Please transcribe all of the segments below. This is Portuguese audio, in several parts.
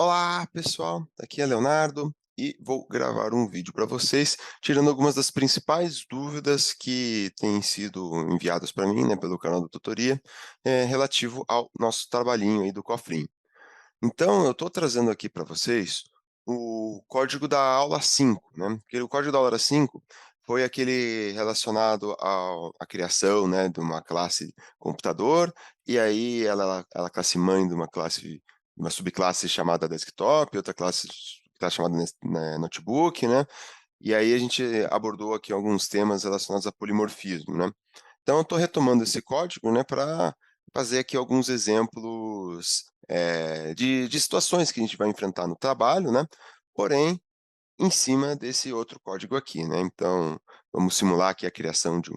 Olá, pessoal. Aqui é Leonardo e vou gravar um vídeo para vocês, tirando algumas das principais dúvidas que têm sido enviadas para mim, né, pelo canal da tutoria, relativo ao nosso trabalhinho aí do cofrinho. Então, eu estou trazendo aqui para vocês o código da aula 5, né? Porque o código da aula 5 foi aquele relacionado à criação, né, de uma classe computador, e aí ela é classe mãe de uma subclasse chamada desktop, outra classe que tá chamada notebook, né? E aí a gente abordou aqui alguns temas relacionados a polimorfismo, né? Então eu estou retomando esse código, né, para fazer aqui alguns exemplos, de situações que a gente vai enfrentar no trabalho, né, porém, em cima desse outro código aqui, né. Então, vamos simular aqui a criação de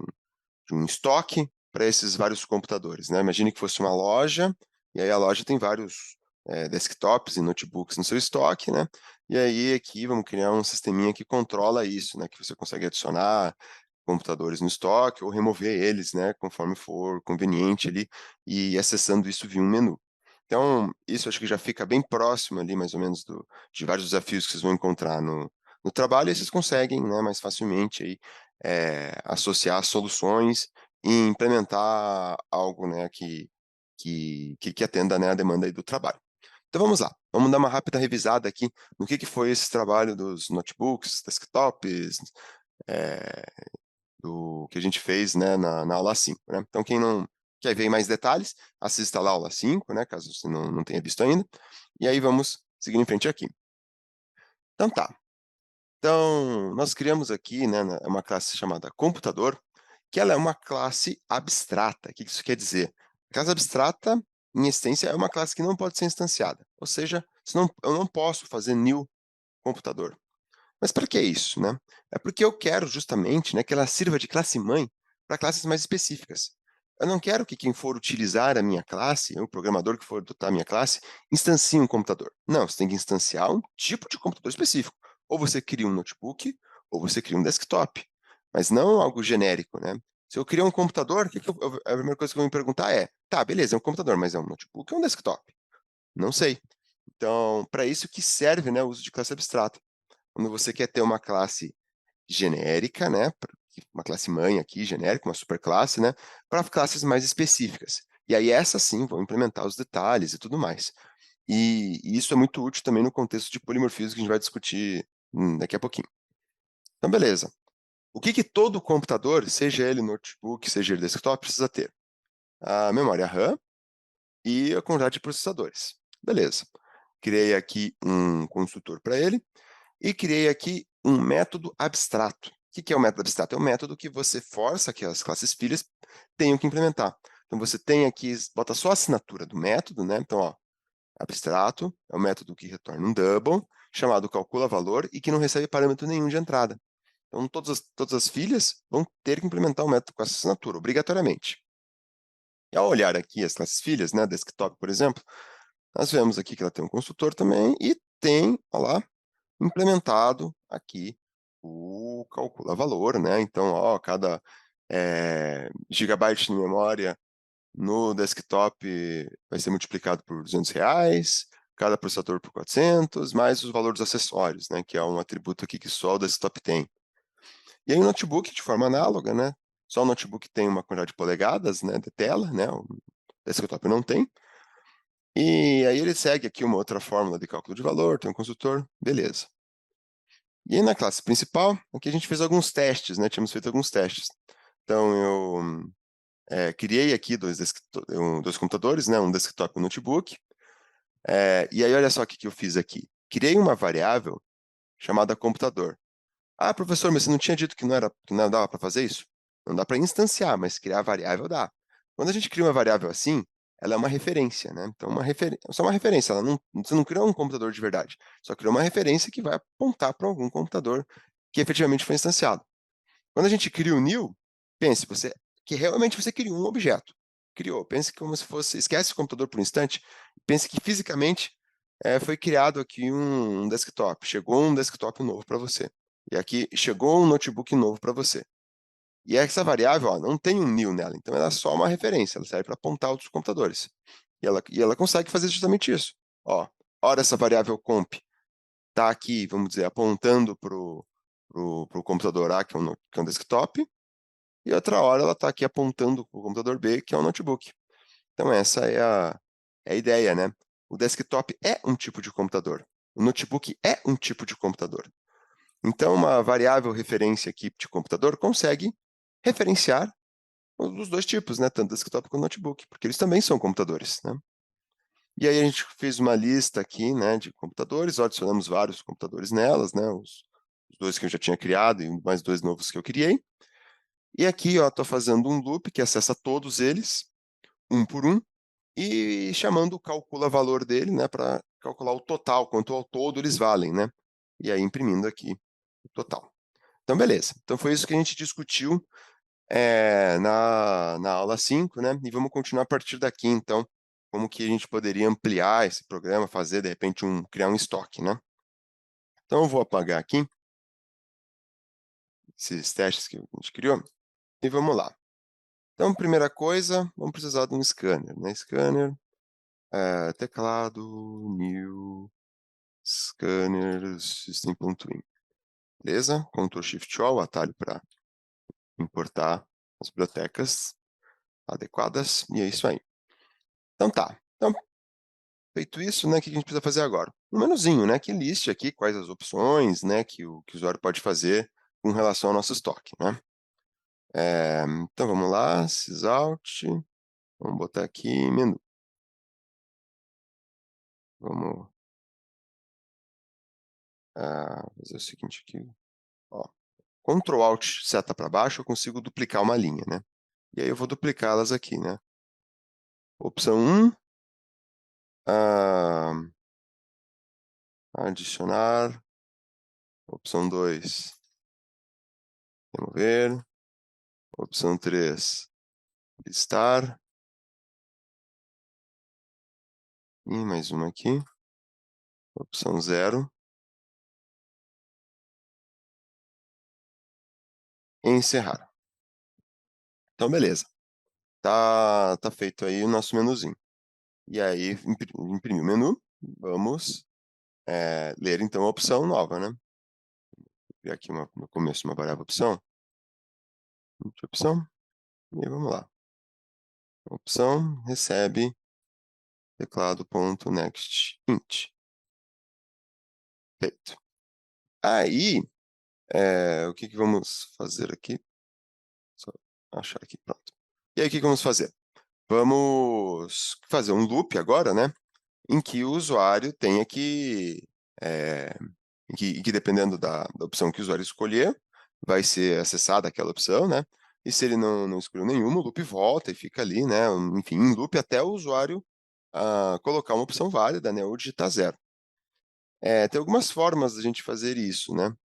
um estoque para esses vários computadores, né. Imagine que fosse uma loja, e aí a loja tem vários, desktops e notebooks no seu estoque, né, e aí aqui vamos criar um sisteminha que controla isso, né, que você consegue adicionar computadores no estoque ou remover eles, né, conforme for conveniente ali, e acessando isso via um menu. Então, isso acho que já fica bem próximo ali, mais ou menos, de vários desafios que vocês vão encontrar no trabalho, e vocês conseguem, né, mais facilmente aí, associar soluções e implementar algo, né, que atenda, né, a demanda aí do trabalho. Então vamos lá, vamos dar uma rápida revisada aqui no que foi esse trabalho dos notebooks, desktops, eh do que a gente fez, né, na aula 5, né. Então quem não quer ver mais detalhes, assista lá a aula 5, né, caso você não tenha visto ainda, e aí vamos seguir em frente aqui. Então tá, então nós criamos aqui, né, uma classe chamada computador, que ela é uma classe abstrata. O que isso quer dizer? A classe abstrata, em essência, é uma classe que não pode ser instanciada, ou seja, eu não posso fazer new computador. Mas para que isso, né? É porque eu quero justamente, né, que ela sirva de classe mãe para classes mais específicas. Eu não quero que quem for utilizar a minha classe, o programador que for adotar a minha classe, instancie um computador. Não, você tem que instanciar um tipo de computador específico. Ou você cria um notebook, ou você cria um desktop. Mas não algo genérico, né? Se eu criar um computador, a primeira coisa que eu vou me perguntar é: tá, beleza, é um computador, mas é um notebook ou um desktop? Não sei. Então, para isso que serve, né, o uso de classe abstrata. Quando você quer ter uma classe genérica, né, uma classe mãe aqui genérica, uma superclasse, né, para classes mais específicas. E aí essas sim vão implementar os detalhes e tudo mais. E isso é muito útil também no contexto de polimorfismo que a gente vai discutir, daqui a pouquinho. Então beleza. O que que todo computador, seja ele notebook, seja ele desktop, precisa ter? A memória RAM e a quantidade de processadores. Beleza. Criei aqui um construtor para ele e criei aqui um método abstrato. O que é o método abstrato? É um método que você força que as classes filhas tenham que implementar. Então você tem aqui, bota só a assinatura do método, né? Então, ó, abstrato é um método que retorna um double, chamado calcula valor e que não recebe parâmetro nenhum de entrada. Então todas as filhas vão ter que implementar o método com essa assinatura, obrigatoriamente. E ao olhar aqui as classes filhas, né, desktop, por exemplo, nós vemos aqui que ela tem um construtor também e tem, olha lá, implementado aqui o calcula valor, né, então, ó, cada, gigabyte de memória no desktop vai ser multiplicado por R$ 200, cada processador por 400, mais os valores acessórios, né, que é um atributo aqui que só o desktop tem. E aí o notebook, de forma análoga, né, só o notebook tem uma quantidade de polegadas, né, de tela, né, o desktop não tem, e aí ele segue aqui uma outra fórmula de cálculo de valor, tem um construtor, beleza. E aí na classe principal, aqui a gente fez alguns testes, né, tínhamos feito alguns testes. Então eu, criei aqui 2 computadores, né, um desktop e um notebook, e aí olha só o que que eu fiz aqui. Criei uma variável chamada computador. "Ah, professor, mas você não tinha dito que não dava para fazer isso?" Não dá para instanciar, mas criar variável dá. Quando a gente cria uma variável assim, ela é uma referência, né, então só uma referência, ela não você não criou um computador de verdade, só criou uma referência que vai apontar para algum computador que efetivamente foi instanciado. Quando a gente cria o new, pense que realmente você criou um objeto. Criou, pense como se fosse esquece o computador por um instante, pense que fisicamente, foi criado aqui um desktop, chegou um desktop novo para você. E aqui chegou um notebook novo para você. E essa variável, ó, não tem um new nela, então ela é só uma referência, ela serve para apontar outros computadores. E ela consegue fazer justamente isso. Ó, Ora essa variável comp está aqui, vamos dizer, apontando para o computador A, que é um desktop, e outra hora ela está aqui apontando para o computador B, que é um notebook. Então essa é a ideia, né? O desktop é um tipo de computador. O notebook é um tipo de computador. Então, uma variável referência aqui de computador consegue referenciar os dois tipos, né? Tanto desktop quanto notebook, porque eles também são computadores, né? E aí a gente fez uma lista aqui, né, de computadores, adicionamos vários computadores nelas, né? Os dois que eu já tinha criado e mais dois novos que eu criei. E aqui, ó, estou fazendo um loop que acessa todos eles, um por um, e chamando o calcula valor dele, né, para calcular o total, quanto ao todo eles valem, né? E aí imprimindo aqui o total. Então, beleza. Então, foi isso que a gente discutiu na aula 5, né? E vamos continuar a partir daqui, então, como que a gente poderia ampliar esse programa, fazer, de repente, criar um estoque, né? Então, eu vou apagar aqui esses testes que a gente criou e vamos lá. Então, primeira coisa, vamos precisar de um scanner, né? Scanner, teclado, new, scanner, system.in. Beleza? Ctrl Shift O, atalho para importar as bibliotecas adequadas, e é isso aí. Então tá. Então, feito isso, né, o que a gente precisa fazer agora? Um menuzinho, né, que liste aqui quais as opções, né, que o usuário pode fazer com relação ao nosso estoque, né. Então vamos lá, sysout, vamos botar aqui menu. Vamos fazer o seguinte aqui, ó, Ctrl Alt seta para baixo, eu consigo duplicar uma linha, né. E aí eu vou duplicá-las aqui, né. Opção 1, ah, adicionar, opção 2, remover, opção 3, listar, e mais uma aqui, opção 0, e encerrar. Então, beleza. Tá feito aí o nosso menuzinho. E aí, imprimir o menu, vamos ler então a opção nova, né? Vou criar aqui no começo uma variável opção, opção, e aí vamos lá. Opção recebe teclado.nextInt. Feito. Aí, o que vamos fazer aqui? Só achar aqui, pronto. E aí, o que vamos fazer? Vamos fazer um loop agora, né? Em que o usuário tenha eh, em que dependendo da opção que o usuário escolher, vai ser acessada aquela opção, né? E se ele não escolheu nenhuma, o loop volta e fica ali, né? Enfim, em loop até o usuário colocar uma opção válida, né? Ou digitar 0. Tem algumas formas da gente fazer isso, né?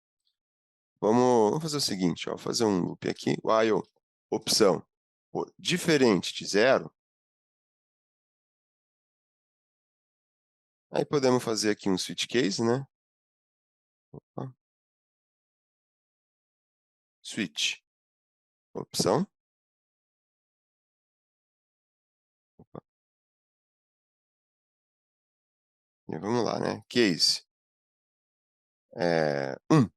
Vamos fazer o seguinte, ó, vou fazer um loop aqui, while opção for diferente de 0, aí podemos fazer aqui um switch case, né? Opa, switch, opção, opa, e vamos lá, né? Case 1.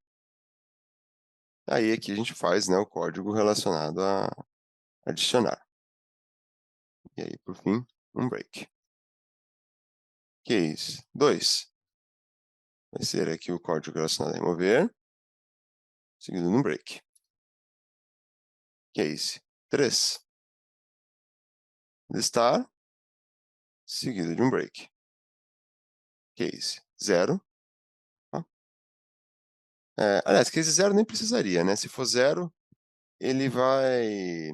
Aí aqui a gente faz, né, o código relacionado a adicionar. E aí, por fim, um break. Case 2 vai ser aqui o código relacionado a remover, seguido de um break. Case 3, listar, seguido de um break. Case 0. Aliás, case 0 nem precisaria, né? Se for 0, ele vai,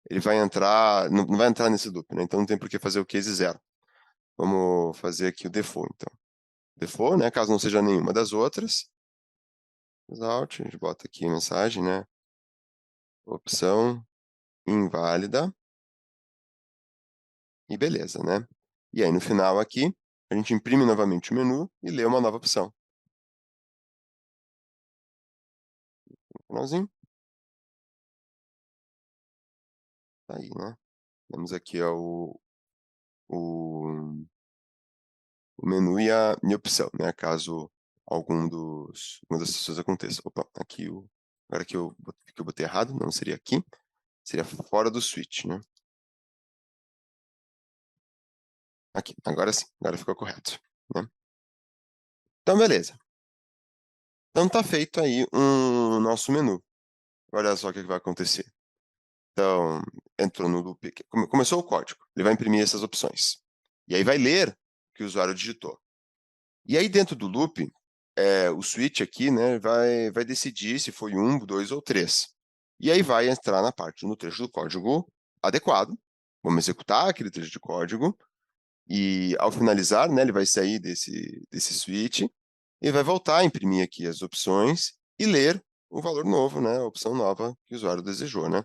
ele vai entrar, não vai entrar nesse loop, né? Então não tem por que fazer o case 0. Vamos fazer aqui o default, então. Default, né? Caso não seja nenhuma das outras. Out, a gente bota aqui a mensagem, né? Opção inválida. E beleza, né? E aí no final aqui, a gente imprime novamente o menu e lê uma nova opção. Finalzinho. Tá aí, né? Temos aqui ó, o o menu e a opção, né, caso uma das situações aconteça. Opa, aqui agora que eu botei errado, não seria aqui, seria fora do switch, né. Aqui, agora sim, agora ficou correto, né. Então beleza. Então tá feito aí nosso menu. Olha só o que que vai acontecer. Então, entrou no loop aqui, começou o código, ele vai imprimir essas opções. E aí vai ler o que o usuário digitou. E aí dentro do loop, o switch aqui, né, vai decidir se foi 1, 2 ou 3. E aí vai entrar no trecho do código adequado, vamos executar aquele trecho de código, e ao finalizar, né, ele vai sair desse switch, e vai voltar a imprimir aqui as opções e ler o valor novo, né, a opção nova que o usuário desejou, né.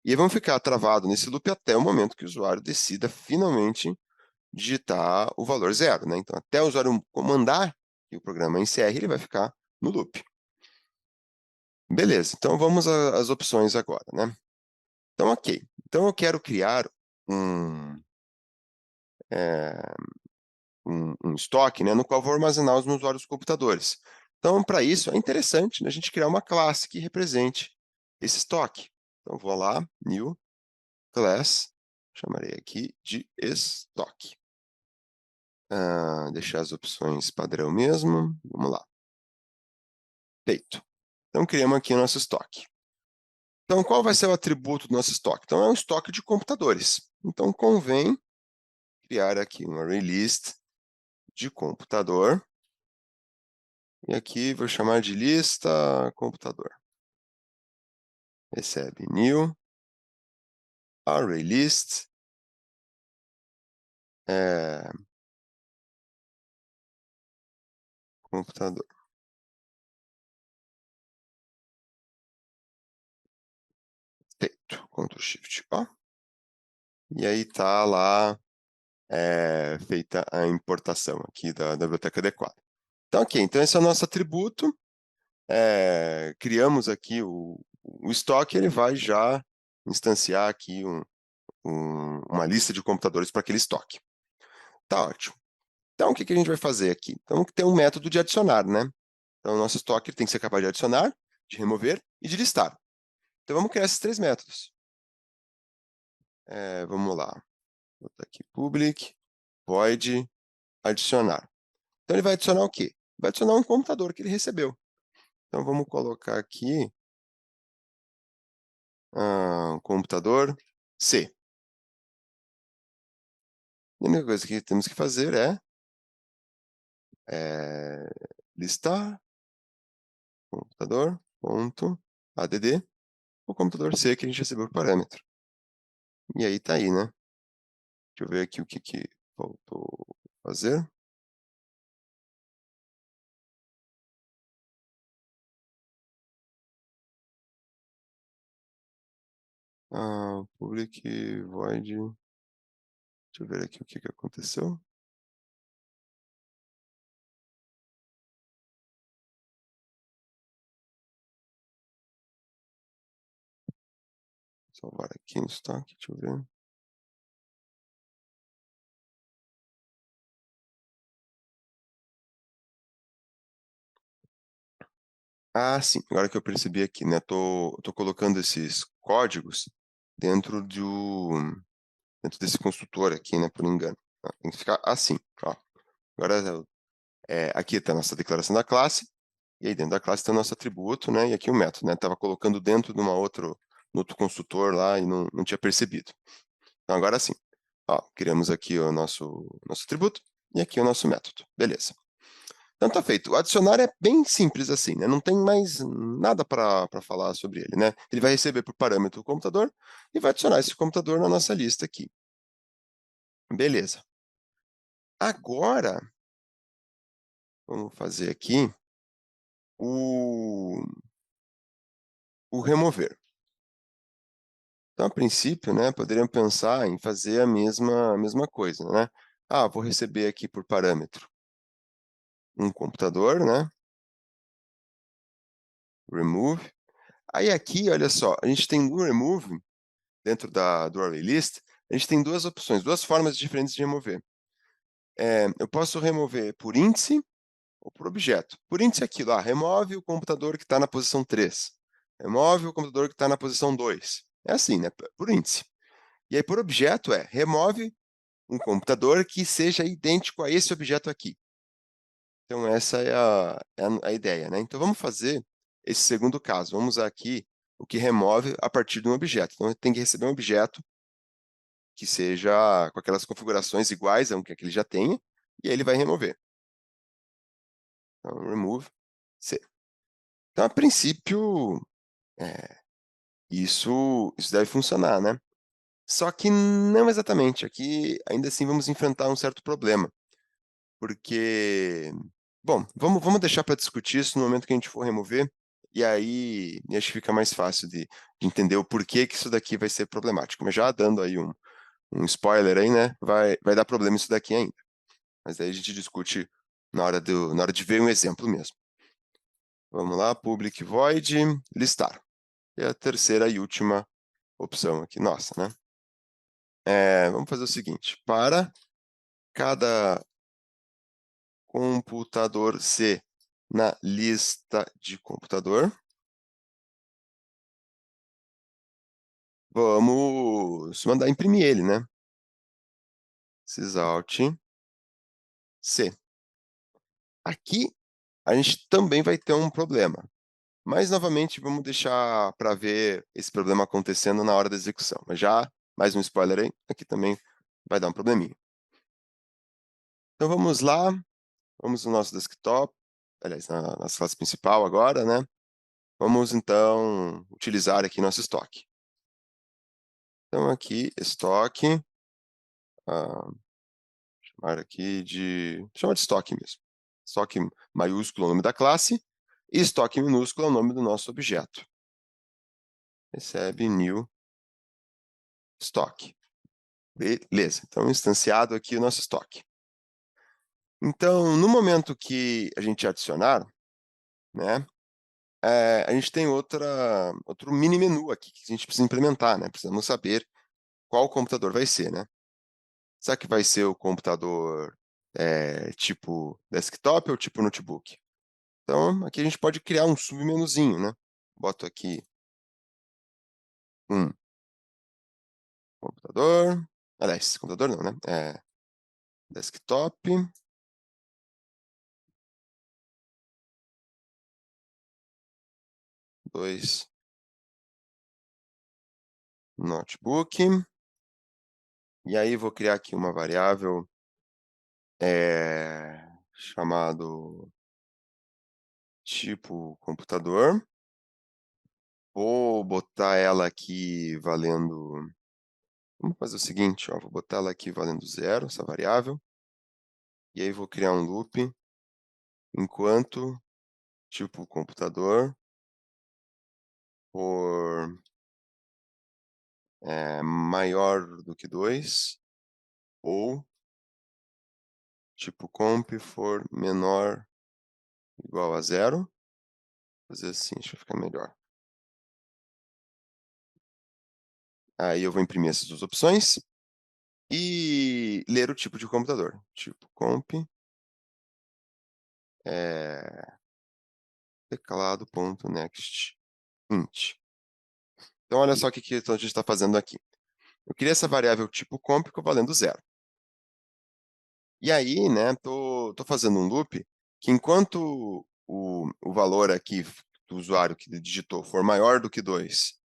E aí vamos ficar travado nesse loop até o momento que o usuário decida finalmente digitar o valor zero, né. Então até o usuário comandar que o programa encerre, ele vai ficar no loop. Beleza, então vamos às opções agora, né. Então ok, então eu quero criar um, eh, um estoque, né, no qual vou armazenar os meus vários computadores. Então para isso é interessante, né, a gente criar uma classe que represente esse estoque. Então vou lá, new class, chamarei aqui de estoque. Deixar as opções padrão mesmo, vamos lá. Feito. Então criamos aqui o nosso estoque. Então qual vai ser o atributo do nosso estoque? Então é um estoque de computadores. Então convém criar aqui um array list de computador, e aqui vou chamar de lista computador. Recebe new array list, computador. Feito. Ctrl Shift O. E aí tá lá feita a importação aqui da biblioteca adequada. Então, ok, então esse é o nosso atributo, criamos aqui o estoque, ele vai já instanciar aqui uma lista de computadores para aquele estoque. Tá ótimo. Então, o que que a gente vai fazer aqui? Então, tem um método de adicionar, né? Então, o nosso estoque tem que ser capaz de adicionar, de remover e de listar. Então, vamos criar esses 3 métodos. Vamos lá, vou botar aqui public, void, adicionar. Então, ele vai adicionar o quê? Vai adicionar um computador que ele recebeu. Então, vamos colocar aqui, um computador C. E a única coisa que temos que fazer listar computador.add, o computador C que a gente recebeu por parâmetro. E aí tá aí, né? Deixa eu ver aqui o que que faltou fazer. Public void. Deixa eu ver aqui o que que aconteceu. Salvar aqui no estoque, deixa eu ver. Sim, agora que eu percebi aqui, né, tô colocando esses códigos dentro dentro desse construtor aqui, né, por engano. Tem que ficar assim, ó. Agora, aqui está a nossa declaração da classe, e aí dentro da classe tem o nosso atributo, né, e aqui o método, né, estava colocando dentro de no outro construtor lá e não tinha percebido. Então agora sim, ó, criamos aqui o nosso atributo, e aqui o nosso método, beleza. Então tá feito. O adicionar é bem simples assim, né? Não tem mais nada para falar sobre ele, né? Ele vai receber por parâmetro o computador e vai adicionar esse computador na nossa lista aqui. Beleza. Agora, vamos fazer aqui o, o remover. Então, a princípio, né, poderiam pensar em fazer a mesma coisa, né? Vou receber aqui por parâmetro um computador, né? Remove. Aí aqui, olha só, a gente tem no remove dentro do array list, a gente tem duas opções, duas formas diferentes de remover. eu posso remover por índice ou por objeto. Por índice é aquilo, remove o computador que está na posição 3, remove o computador que está na posição 2. É assim, né, por índice. E aí por objeto remove um computador que seja idêntico a esse objeto aqui. Então essa é a ideia, né. Então vamos fazer esse segundo caso, vamos usar aqui o que remove a partir de um objeto. Então tem que receber um objeto que seja com aquelas configurações iguais a um que ele já tenha, e aí ele vai remover. Então remove C. Então a princípio, eh, isso deve funcionar, né. Só que não exatamente, aqui ainda assim vamos enfrentar um certo problema, porque bom, vamos deixar para discutir isso no momento que a gente for remover, e aí acho que fica mais fácil de entender o porquê que isso daqui vai ser problemático. Mas já dando aí um spoiler aí, né, vai dar problema isso daqui ainda. Mas aí a gente discute na hora de ver um exemplo mesmo. Vamos lá, public void listar. E a terceira e última opção aqui nossa, né. Vamos fazer o seguinte, para cada computador C na lista de computador, vamos mandar imprimir ele, né. Sysalta C. Aqui a gente também vai ter um problema, mas novamente vamos deixar para ver esse problema acontecendo na hora da execução. Mas já, mais um spoiler aí, aqui também vai dar um probleminha. Então vamos lá, vamos no nosso desktop, aliás, na nossa classe principal agora, né. Vamos então utilizar aqui nosso estoque. Então aqui estoque, chamar aqui de chama de estoque mesmo. Estoque maiúsculo é o nome da classe, e estoque minúsculo é o nome do nosso objeto. Recebe new stock. Beleza, então instanciado aqui o nosso estoque. Então, no momento que a gente adicionar, né, a gente tem outro mini menu aqui que a gente precisa implementar, né, precisamos saber qual computador vai ser, né. Será que vai ser o computador, tipo desktop ou tipo notebook? Então, aqui a gente pode criar um submenuzinho, né. Boto aqui um computador, aliás, computador não, né, desktop, 2 notebook, e aí vou criar aqui uma variável, chamado tipo computador. Vou botar ela aqui valendo vamos fazer o seguinte, ó, vou botar ela aqui valendo 0, essa variável, e aí vou criar um loop enquanto tipo computador for, maior do que 2 ou tipo comp for menor ou igual a 0. Fazer assim, acho que fica melhor. Aí eu vou imprimir essas 2 opções e ler o tipo de computador, tipo comp, eh, teclado.next int. Então olha só o que então a gente está fazendo aqui. Eu criei essa variável tipo comp valendo 0. E aí, né, tô fazendo um loop que enquanto o valor aqui do usuário que ele digitou for maior do que 2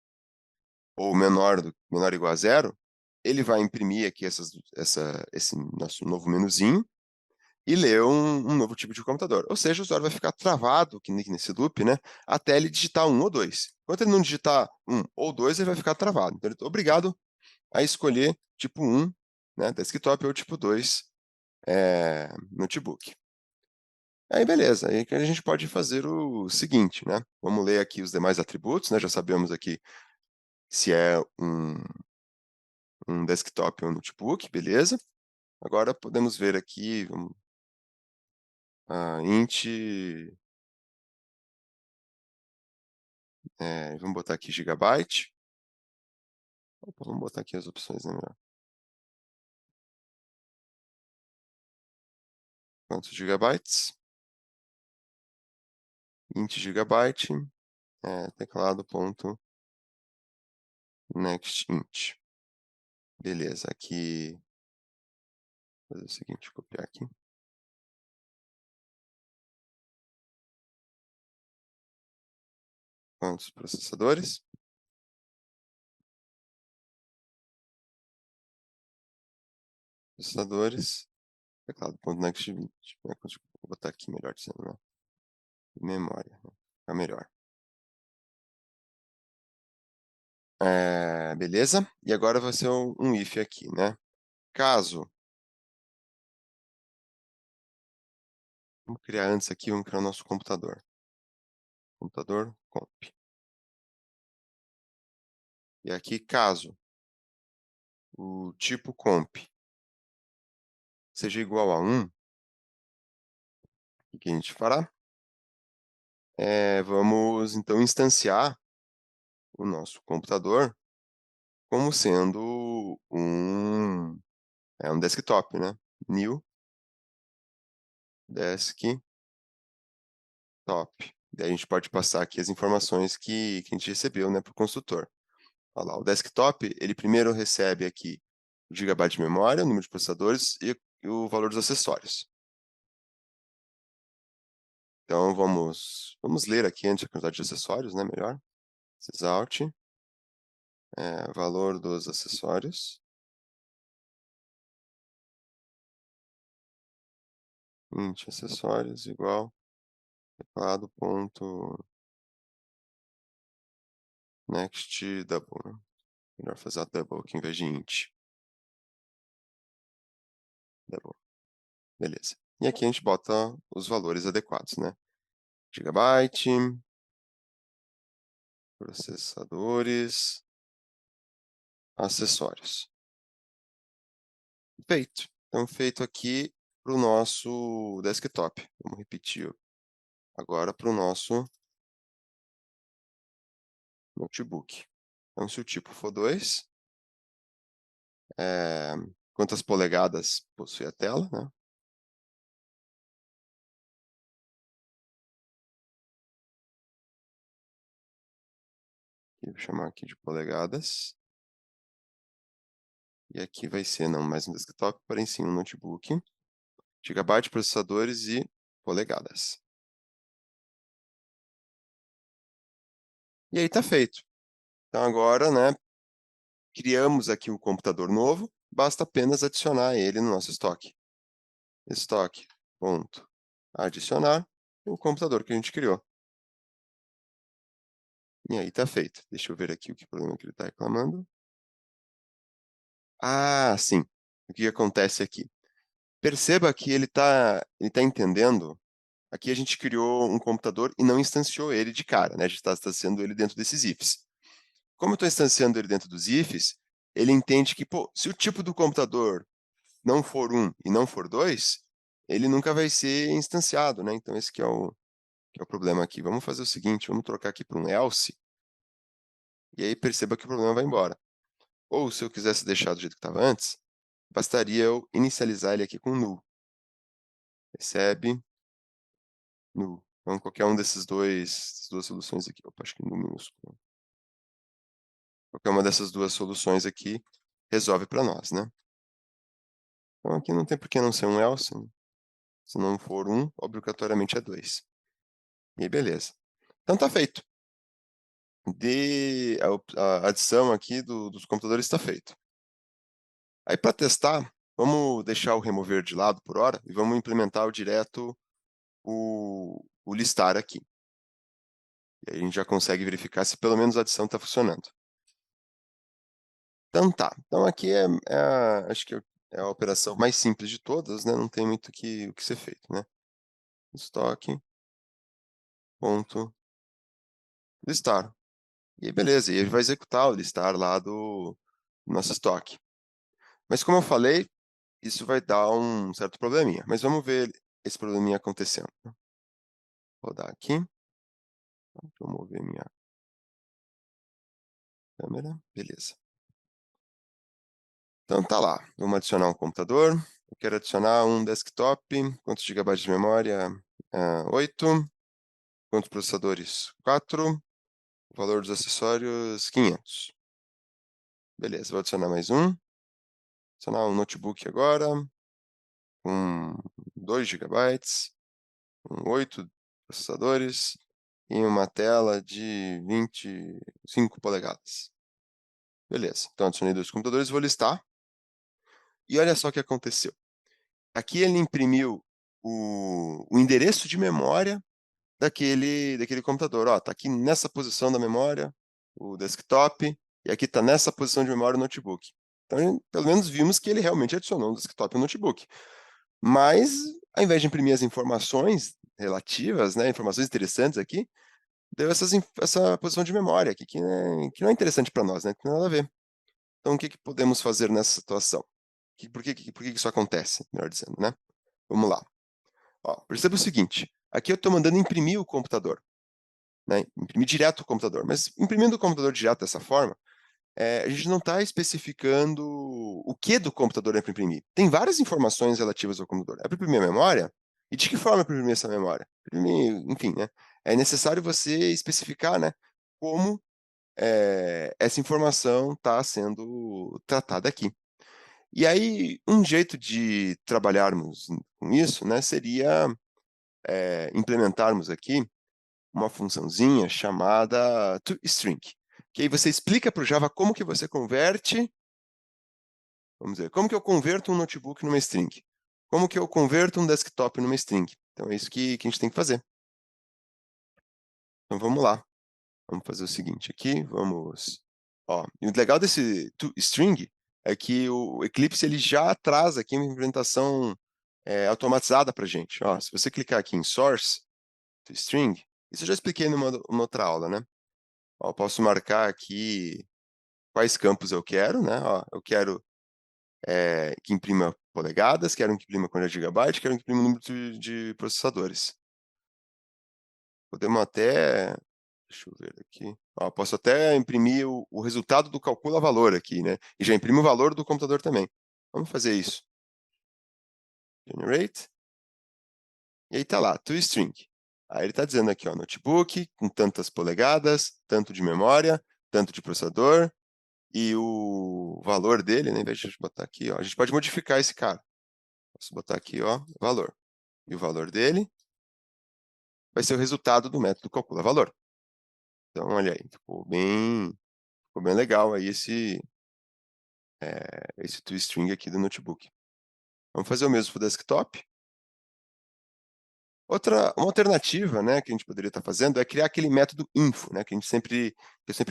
ou menor ou igual a 0, ele vai imprimir aqui esse nosso novo menuzinho e ler um novo tipo de computador. Ou seja, o usuário vai ficar travado aqui nesse loop, né, até ele digitar um ou 2. Enquanto ele não digitar um ou 2, ele vai ficar travado. Então ele é obrigado a escolher tipo 1, né, desktop ou tipo 2, notebook. Aí beleza, aí que a gente pode fazer o seguinte, né, vamos ler aqui os demais atributos, né, já sabemos aqui se é um desktop ou um notebook, beleza. Agora podemos ver aqui, int, vamos botar aqui gigabyte. Opa, vamos botar aqui as opções, né, melhor. quantos gigabytes? Int gigabyte, teclado ponto next int. Beleza, aqui vou fazer o seguinte, copiar aqui. Quantos processadores? Processadores, teclado ponto next int. Vou botar aqui melhor dizendo, né? Memória, né? Fica melhor. Beleza? E agora vai ser um if aqui, né? Caso, vamos criar antes aqui, vamos criar o nosso computador. Computador comp. E aqui, caso o tipo comp seja igual a 1, o que a gente fará? Vamos então instanciar o nosso computador como sendo um desktop, né? New desktop. Daí a gente pode passar aqui as informações que a gente recebeu, né, para o construtor. Olha lá, o desktop, ele primeiro recebe aqui o gigabyte de memória, o número de processadores e o valor dos acessórios. Então vamos ler aqui antes a quantidade de acessórios, né, melhor. Sysalt, valor dos acessórios, int acessórios igual teclado ponto next double, né? Melhor fazer a double aqui em vez de int. Double. Beleza. E aqui a gente bota os valores adequados, né? Gigabyte, processadores, acessórios. Feito. Então, feito aqui para o nosso desktop. Vamos repetir agora para o nosso notebook. Então, se o tipo for 2, quantas polegadas possui a tela, né? Vou chamar aqui de polegadas. E aqui vai ser não mais um desktop, porém sim um notebook. Gigabyte, processadores e polegadas. E aí está feito. Então agora, né, criamos aqui um computador novo, basta apenas adicionar ele no nosso estoque. Estoque, ponto, adicionar o computador que a gente criou. E aí está feito. Deixa eu ver aqui o que problema que ele está reclamando. Ah, sim. O que acontece aqui? Perceba que ele tá entendendo. Aqui a gente criou um computador e não instanciou ele de cara, né? A gente está instanciando ele dentro desses ifs. Como eu estou instanciando ele dentro dos ifs, ele entende que, pô, se o tipo do computador não for 1 e não for 2, ele nunca vai ser instanciado, né? Então esse que é o problema aqui. Vamos fazer o seguinte, vamos trocar aqui para um else, e aí perceba que o problema vai embora. Ou se eu quisesse deixar do jeito que estava antes, bastaria eu inicializar ele aqui com null. Recebe null. Então qualquer um dessas duas soluções aqui, opa, acho que null minúsculo. Qualquer uma dessas duas soluções aqui resolve para nós, né? Então aqui não tem por que não ser um else, né? Se não for 1, obrigatoriamente é 2. E aí, beleza. Então tá feito. A adição aqui dos computadores está feito. Aí para testar, vamos deixar o remover de lado por hora e vamos implementar direto o listar aqui. E aí a gente já consegue verificar se pelo menos a adição está funcionando. Então tá. Então aqui acho que é a operação mais simples de todas, né? Não tem muito o que ser feito, né? Estoque, ponto, listar. E aí beleza, e ele vai executar o listar lá do nosso estoque. Mas como eu falei, isso vai dar um certo probleminha. Mas vamos ver esse probleminha acontecendo. Vou rodar aqui. Deixa eu mover minha câmera. Beleza. Então tá lá. Vamos adicionar um computador. Eu quero adicionar um desktop, quantos gigabytes de memória? 8. Quantos processadores? 4. O valor dos acessórios, 500. Beleza, vou adicionar mais um. Adicionar um notebook agora, com 2 gigabytes, com 8 processadores e uma tela de 25 polegadas. Beleza, então adicionei 2 computadores, vou listar. E olha só o que aconteceu. Aqui ele imprimiu o endereço de memória daquele computador. Ó, tá aqui nessa posição da memória, o desktop, e aqui tá nessa posição de memória o notebook. Então, pelo menos vimos que ele realmente adicionou um desktop e um notebook. Mas, ao invés de imprimir as informações relativas, né, informações interessantes aqui, deu essa posição de memória aqui, que não é interessante para nós, né, não tem nada a ver. Então, o que que podemos fazer nessa situação? Por que que isso acontece, melhor dizendo, né? Vamos lá. Ó, perceba o seguinte, aqui eu estou mandando imprimir o computador, né, imprimir direto o computador, mas imprimindo o computador direto dessa forma, a gente não está especificando o que do computador é para imprimir. Tem várias informações relativas ao computador. É para imprimir a memória? E de que forma é para imprimir essa memória? Imprimir, enfim, né? É necessário você especificar, né, como essa informação está sendo tratada aqui. E aí, um jeito de trabalharmos com isso, né, seria implementarmos aqui uma funçãozinha chamada toString, que aí você explica para o Java como que você converte, vamos dizer, como que eu converto um notebook numa string? Como que eu converto um desktop numa string? Então é isso que a gente tem que fazer. Então vamos lá, vamos fazer o seguinte aqui, e o legal desse toString é que o Eclipse ele já traz aqui uma implementação automatizada para a gente. Ó, se você clicar aqui em Source, toString, isso eu já expliquei numa outra aula, né? Ó, eu posso marcar aqui quais campos eu quero, né? Ó, eu quero que imprima polegadas, quero que imprima quantidade de gigabyte, quero que imprima o número de processadores. Podemos até, deixa eu ver aqui, ó, posso até imprimir o resultado do calcula valor aqui, né? E já imprime o valor do computador também. Vamos fazer isso. Generate. E aí tá lá, toString. Aí ele está dizendo aqui, ó, notebook com tantas polegadas, tanto de memória, tanto de processador, e o valor dele, né, ao invés de a gente botar aqui, ó, a gente pode modificar esse cara. Posso botar aqui, ó, valor. E o valor dele vai ser o resultado do método calcula valor. Então, olha aí, ficou bem legal aí esse toString aqui do notebook. Vamos fazer o mesmo para o desktop. Uma alternativa, né, que a gente poderia estar fazendo é criar aquele método info, né, que eu sempre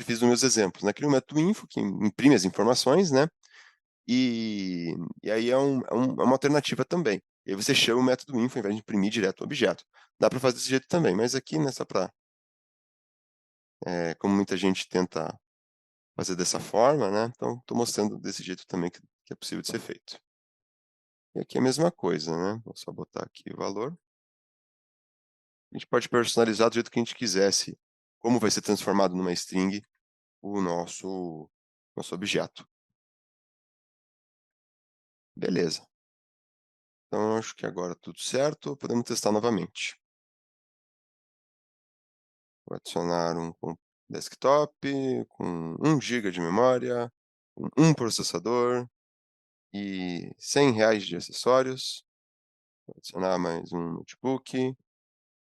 fiz nos meus exemplos, né, cria um método info que imprime as informações, né, e aí é uma alternativa também. E aí você chama o método info ao invés de imprimir direto o objeto. Dá para fazer desse jeito também, mas aqui, né, só para, como muita gente tenta fazer dessa forma, né, então estou mostrando desse jeito também que é possível de ser feito. E aqui é a mesma coisa, né, vou só botar aqui o valor. A gente pode personalizar do jeito que a gente quisesse, como vai ser transformado numa string o nosso objeto. Beleza. Então, acho que agora tudo certo, podemos testar novamente. Vou adicionar um desktop com 1 GB de memória, com um processador e R$ 100 de acessórios. Vou adicionar mais um notebook,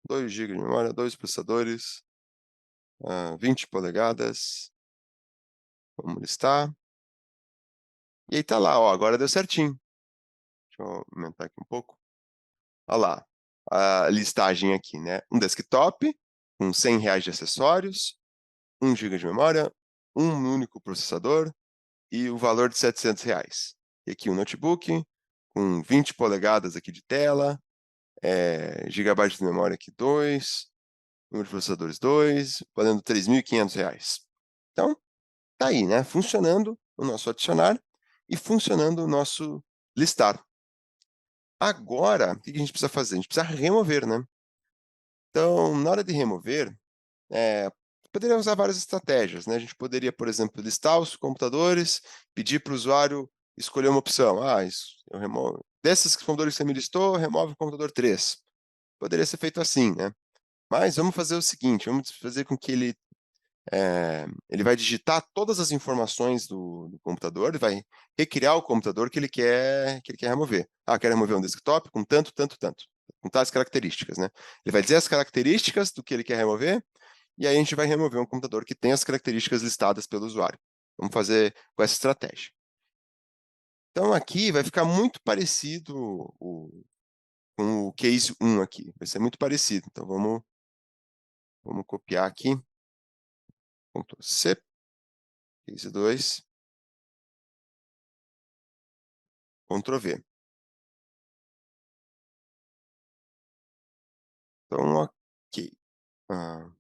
2 GB de memória, 2 processadores, 20 polegadas. Vamos listar. E aí tá lá, ó, agora deu certinho. Deixa eu aumentar aqui um pouco. Olha lá, a listagem aqui, né? Um desktop com R$ 100 de acessórios, 1 GB de memória, um único processador e o valor de R$ 700. E aqui um notebook com 20 polegadas aqui de tela, gigabyte de memória aqui 2, número de processadores 2, valendo R$ 3.500. Então, tá aí, né? Funcionando o nosso adicionar e funcionando o nosso listar. Agora, o que a gente precisa fazer? A gente precisa remover, né? Então, na hora de remover, eh, poderia usar várias estratégias, né? A gente poderia, por exemplo, listar os computadores, pedir para o usuário escolher uma opção, isso eu removo desses computadores que você me listou, remove o computador 3. Poderia ser feito assim, né. Mas vamos fazer o seguinte, vamos fazer com que ele vai digitar todas as informações do computador, ele vai recriar o computador que ele quer remover. Quero remover um desktop com tanto, tanto, tanto, com tais características, né. Ele vai dizer as características do que ele quer remover, e aí a gente vai remover um computador que tem as características listadas pelo usuário. Vamos fazer com essa estratégia. Então aqui vai ficar muito parecido com o case 1 aqui, vai ser muito parecido. Então vamos copiar aqui, Ctrl C, case 2, Ctrl V. Então ok. Ah,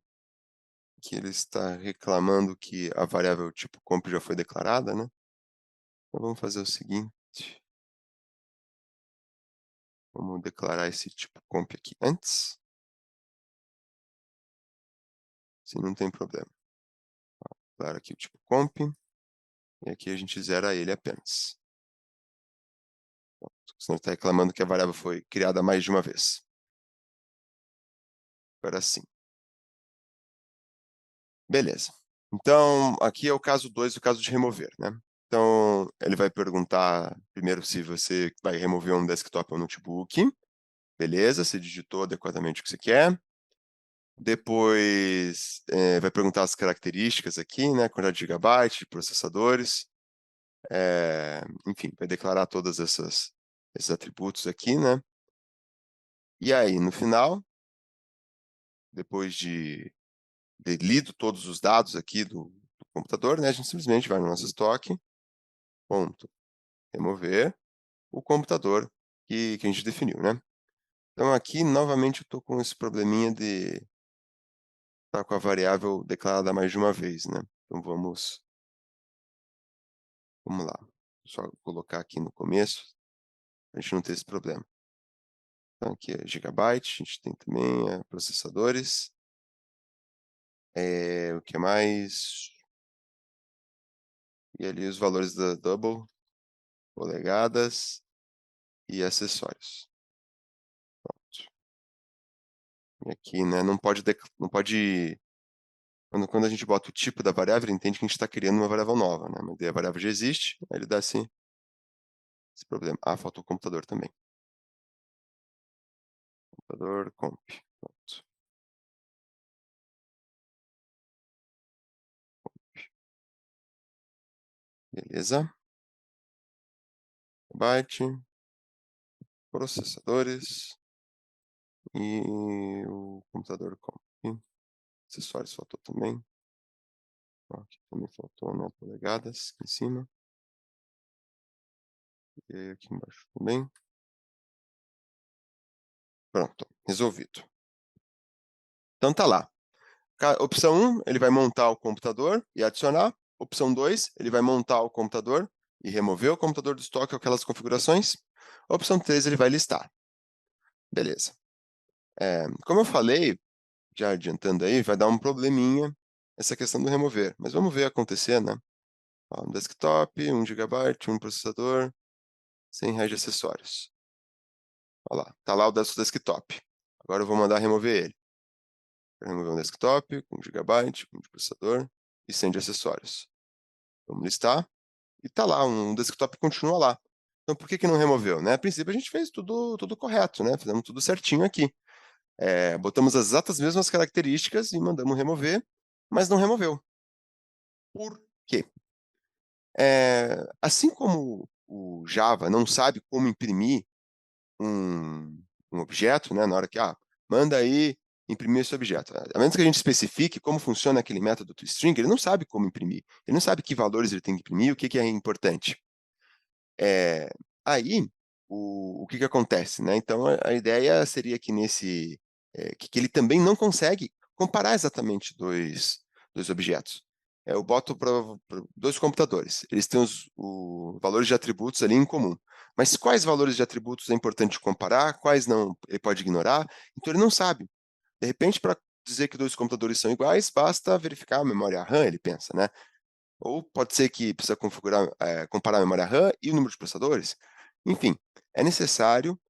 Aqui ele está reclamando que a variável tipo comp já foi declarada, né. Então vamos fazer o seguinte, vamos declarar esse tipo comp aqui antes, se não tem problema. Declara aqui o tipo comp, e aqui a gente zera ele apenas. Senão ele está reclamando que a variável foi criada mais de uma vez. Agora sim. Beleza. Então, aqui é o caso 2, o caso de remover, né. Então, ele vai perguntar primeiro se você vai remover um desktop ou notebook. Beleza, você digitou adequadamente o que você quer. Depois, vai perguntar as características aqui, né, quantidade de gigabyte, de processadores, enfim, vai declarar todas esses atributos aqui, né. E aí, no final, depois de ter lido todos os dados aqui do computador, né, a gente simplesmente vai no nosso estoque, ponto, remover o computador que a gente definiu, né. Então aqui, novamente, eu estou com esse probleminha de estar com a variável declarada mais de uma vez, né. Então vamos lá, só colocar aqui no começo, pra gente não ter esse problema. Então aqui é gigabyte, a gente tem também, processadores, o que mais? E ali os valores da double, polegadas e acessórios. E aqui, né, não pode quando a gente bota o tipo da variável, ele entende que a gente está criando uma variável nova, né, mas daí a variável já existe, aí ele dá esse problema. Faltou o computador também. Computador comp, pronto. Beleza. Byte, processadores e o computador comp. Acessórios faltou também. Aqui também faltou, né, polegadas aqui em cima. E aqui embaixo também. Pronto, resolvido. Então tá lá. Opção 1, ele vai montar o computador e adicionar. Opção 2, ele vai montar o computador e remover o computador do estoque, aquelas configurações. Opção 3, ele vai listar. Beleza. Como eu falei, já adiantando aí, vai dar um probleminha essa questão do remover, mas vamos ver acontecer, né. Um desktop, 1 gigabyte, um processador, R$100 de acessórios. Olha lá, tá lá o desktop. Agora eu vou mandar remover ele. Quero remover um desktop com 1 gigabyte, um de processador e 100 de acessórios. Vamos listar, e tá lá, um desktop continua lá. Então por que que não removeu, né? A princípio a gente fez tudo correto, né, fizemos tudo certinho aqui. Botamos as exatas mesmas características e mandamos remover, mas não removeu. Por quê? Assim como o Java não sabe como imprimir um objeto, né, na hora que, manda aí imprimir esse objeto. A menos que a gente especifique como funciona aquele método toString, ele não sabe como imprimir, ele não sabe que valores ele tem que imprimir, o que que é importante. Aí, o que que acontece, né, então a ideia seria que que ele também não consegue comparar exatamente dois objetos. Eu boto para 2 computadores, eles têm os valores de atributos ali em comum, mas quais valores de atributos é importante comparar, quais não, ele pode ignorar, então ele não sabe. De repente, para dizer que 2 computadores são iguais, basta verificar a memória RAM, ele pensa, né. ou pode ser que precisa configurar, comparar a memória RAM e o número de processadores. Enfim, é necessário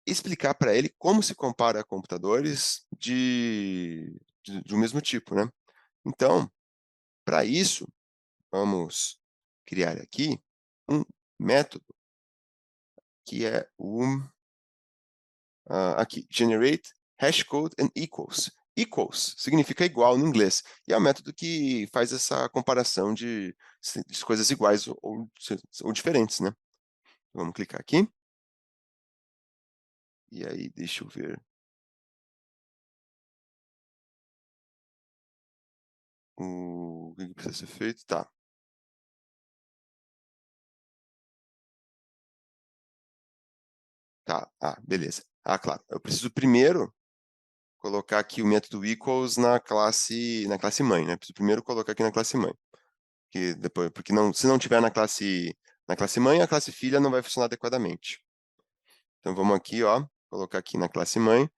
explicar para ele como se compara computadores de um mesmo tipo, né. Então, para isso, vamos criar aqui um método que é o aqui, generate hashcode and equals. Equals significa igual no inglês, e é o método que faz essa comparação de coisas iguais ou diferentes, né. Vamos clicar aqui, e aí deixa eu ver o que que precisa ser feito. Tá, tá. Ah, beleza. Ah, claro, eu preciso primeiro colocar aqui o método equals na classe mãe, né, preciso primeiro colocar aqui na classe mãe, que depois porque não se não tiver na classe mãe, a classe filha não vai funcionar adequadamente. Então vamos aqui, ó, colocar aqui na classe mãe,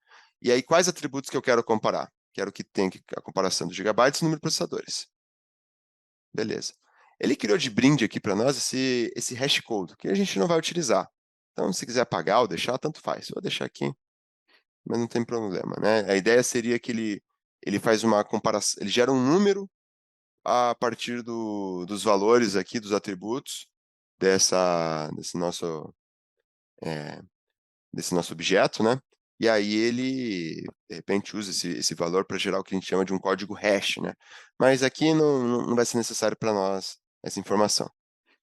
e aí quais atributos que eu quero comparar? Quero que tenha a comparação dos gigabytes e número de processadores. Beleza. Ele criou de brinde aqui para nós esse hashcode, que a gente não vai utilizar. Então se quiser apagar ou deixar, tanto faz. Vou deixar aqui, mas não tem problema, né. A ideia seria que ele faz uma comparação, ele gera um número a partir dos valores aqui, dos atributos desse nosso, eh desse nosso objeto, né, e aí ele, de repente, usa esse valor para gerar o que a gente chama de um código hash, né. Mas aqui não vai ser necessário para nós essa informação.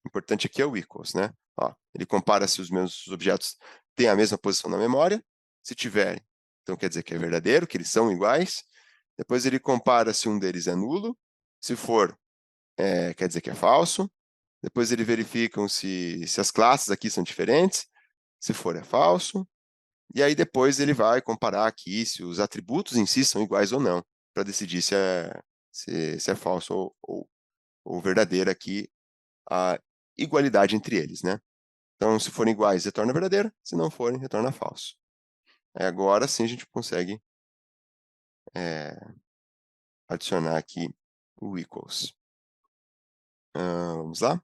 O importante aqui é o equals, né. Ó, ele compara se os meus objetos têm a mesma posição na memória, se tiverem, então quer dizer que é verdadeiro, que eles são iguais. Depois ele compara se um deles é nulo, se for, quer dizer que é falso. Depois ele verificam se as classes aqui são diferentes, se for é falso. E aí depois ele vai comparar aqui se os atributos em si são iguais ou não, para decidir se é falso ou verdadeira aqui a igualdade entre eles, né. Então se forem iguais retorna verdadeira, se não forem retorna falso. Aí agora sim a gente consegue, eh, adicionar aqui o equals. Vamos lá,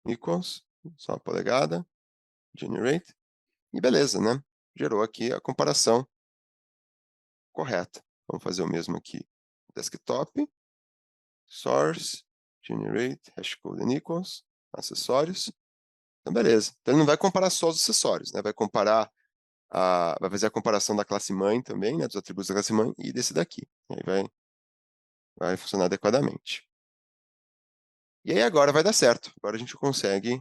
equals, só uma polegada, generate, e beleza, né, gerou aqui a comparação correta. Vamos fazer o mesmo aqui, desktop. Source, generate, hashcode and equals, acessórios. Então beleza. Então ele não vai comparar só os acessórios, né, vai fazer a comparação da classe mãe também, né, dos atributos da classe mãe e desse daqui. E aí vai funcionar adequadamente. E aí agora vai dar certo. Agora a gente consegue,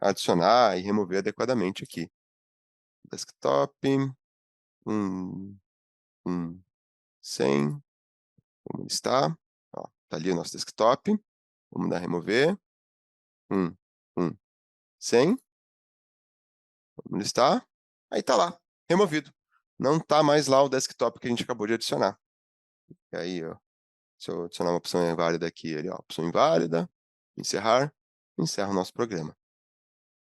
adicionar e remover adequadamente aqui. Desktop, 1, 1, 100, como está. Ó, tá ali o nosso desktop. Vamos dar remover. 1, 1, 100. Vamos listar. Aí tá lá, removido. Não tá mais lá o desktop que a gente acabou de adicionar. E aí, ó, se eu adicionar uma opção inválida aqui, ó, opção inválida, encerrar, encerra o nosso programa.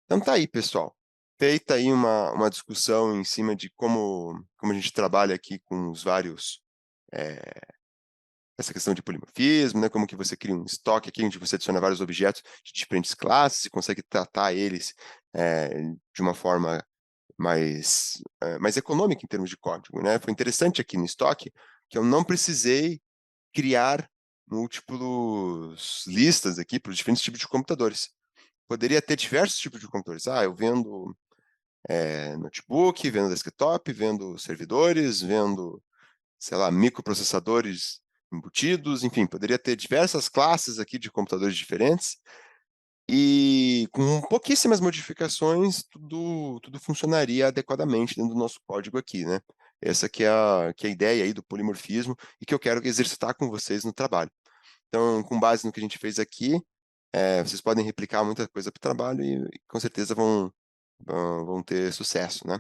Então tá aí, pessoal. Feita aí uma discussão em cima de como a gente trabalha aqui com os vários, eh, essa questão de polimorfismo, né, como que você cria um estoque aqui, onde você adiciona vários objetos de diferentes classes e consegue tratar eles, de uma forma mais econômica em termos de código, né. Foi interessante aqui no estoque, que eu não precisei criar múltiplos listas aqui para os diferentes tipos de computadores. Poderia ter diversos tipos de computadores. Eu vendo, notebook, vendo desktop, vendo servidores, vendo, sei lá, microprocessadores embutidos, enfim, poderia ter diversas classes aqui de computadores diferentes, e com pouquíssimas modificações, tudo funcionaria adequadamente dentro do nosso código aqui, né. Essa que é a ideia aí do polimorfismo e que eu quero exercitar com vocês no trabalho. Então, com base no que a gente fez aqui, vocês podem replicar muita coisa para o trabalho e com certeza vão ter sucesso, né.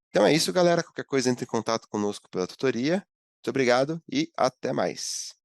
Então é isso, galera, qualquer coisa entre em contato conosco pela tutoria. Muito obrigado e até mais.